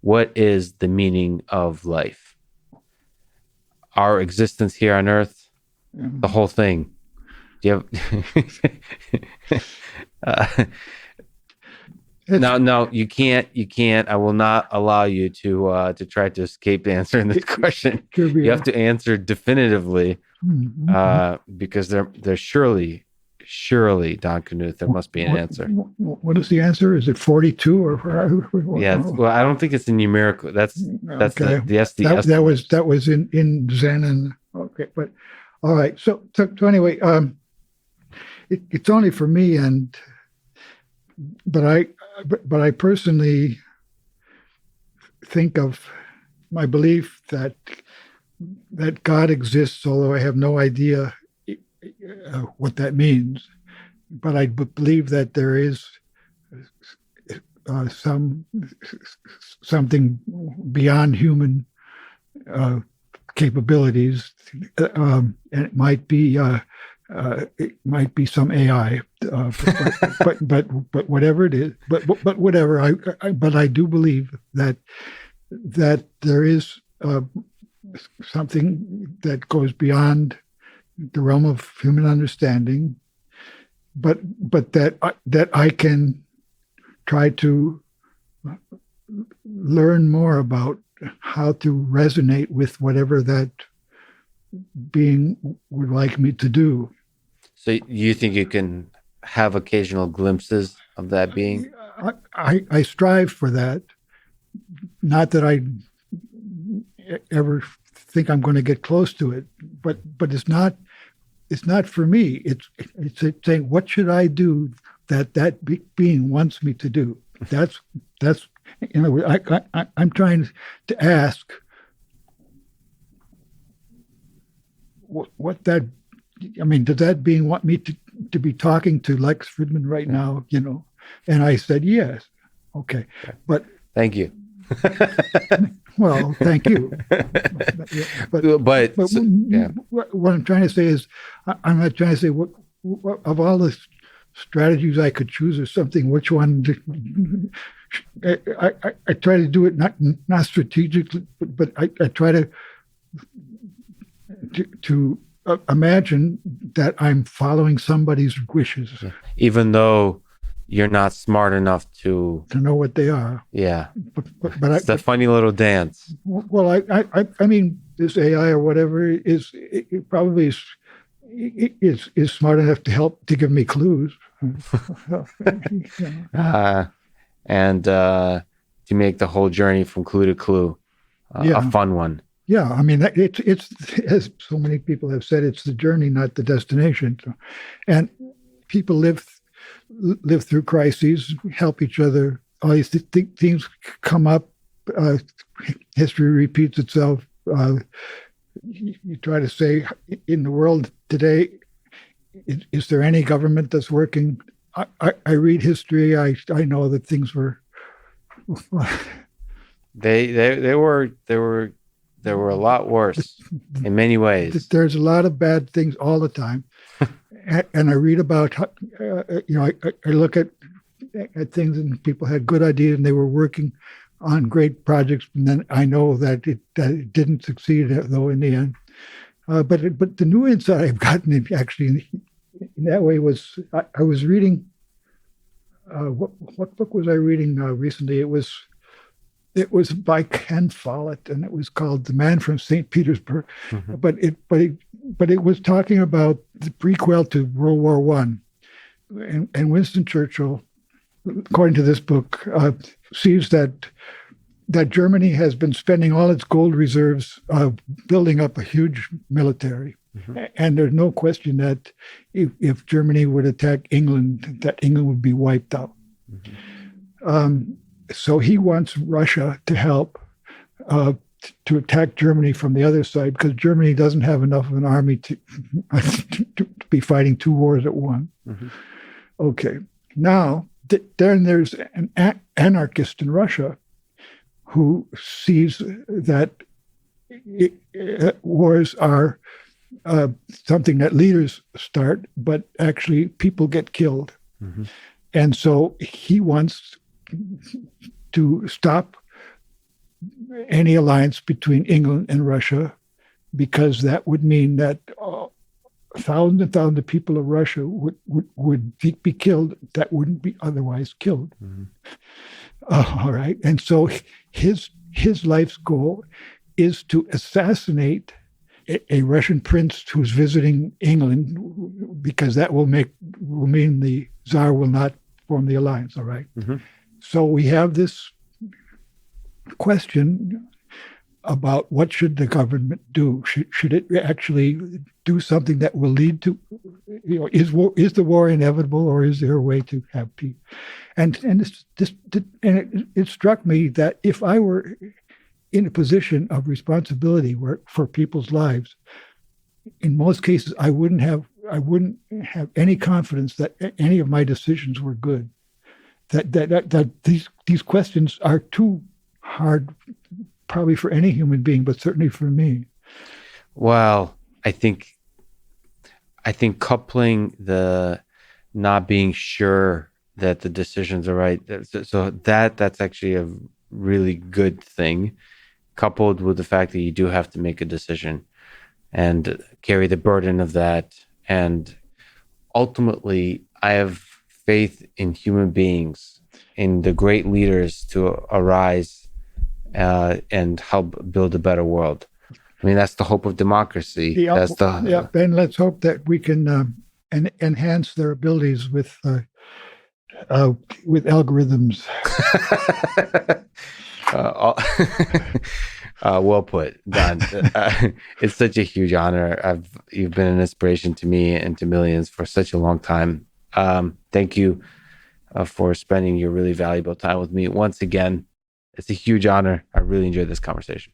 what is the meaning of life? Our existence here on Earth, the whole thing. Do you have? No, you can't. I will not allow you to try to escape answering this question. You have to answer definitively, because there surely, Don Knuth, there must be an answer. What is the answer? Is it 42 or? Yeah. Well, I don't think it's a numerical. That's okay. That was in Zen and okay, but all right. So anyway, it's only for me, but I personally think of my belief that God exists, although I have no idea what that means. But I believe that there is something beyond human capabilities, and it might be some AI, but whatever it is, but whatever. I do believe that there is something that goes beyond the realm of human understanding, but that I can try to learn more about how to resonate with whatever that being would like me to do. So you think you can have occasional glimpses of that being? I strive for that. Not that I ever think I'm going to get close to it, but it's not for me. It's saying, what should I do that being wants me to do? That's I'm trying to ask what that. I mean, does that being want me to be talking to Lex Fridman right now? And I said yes. Okay, but thank you. Well, thank you. But what I'm trying to say is, I'm not trying to say what of all the strategies I could choose or something, which one. I try to do it not strategically, but I try to imagine that I'm following somebody's wishes, even though you're not smart enough to know what they are. Yeah, but it's a funny little dance. Well, I mean, this AI or whatever it probably is smart enough to help to give me clues, and to make the whole journey from clue to clue a fun one. Yeah, I mean, it's as so many people have said, it's the journey, not the destination. So, and people live through crises, help each other. All these things come up. History repeats itself. You try to say, in the world today, is there any government that's working? I read history. I know that things were. They were a lot worse in many ways. There's a lot of bad things all the time. And I read about, I look at things and people had good ideas and they were working on great projects. And then I know that it didn't succeed, though, in the end. But the new insight I've gotten actually in that way was I was reading, what book was I reading recently? It was by Ken Follett, and it was called "The Man from St. Petersburg." Mm-hmm. But it was talking about the prequel to World War I, and Winston Churchill, according to this book, sees that Germany has been spending all its gold reserves building up a huge military, mm-hmm. and there's no question that if Germany would attack England, that England would be wiped out. Mm-hmm. So he wants Russia to help to attack Germany from the other side, because Germany doesn't have enough of an army to be fighting two wars at once. Mm-hmm. Okay. Now, then there's an anarchist in Russia who sees that wars are something that leaders start, but actually people get killed. Mm-hmm. And so he wants to stop any alliance between England and Russia, because that would mean that thousands and thousands of people of Russia would be killed that wouldn't be otherwise killed. Mm-hmm. All right. And so his life's goal is to assassinate a Russian prince who's visiting England, because that will mean the Tsar will not form the alliance. All right. Mm-hmm. So we have this question about what should the government do? Should it actually do something that will lead to, is the war inevitable, or is there a way to have peace? And it struck me that if I were in a position of responsibility for people's lives, in most cases I wouldn't have any confidence that any of my decisions were good. That these questions are too hard, probably for any human being, but certainly for me. Well, I think coupling the not being sure that the decisions are right, so that's actually a really good thing, coupled with the fact that you do have to make a decision and carry the burden of that. And ultimately, I have faith in human beings, in the great leaders to arise and help build a better world. I mean, that's the hope of democracy. And let's hope that we can enhance their abilities with algorithms. Well put, Don. It's such a huge honor. You've been an inspiration to me and to millions for such a long time. Thank you for spending your really valuable time with me once again. It's a huge honor. I really enjoyed this conversation.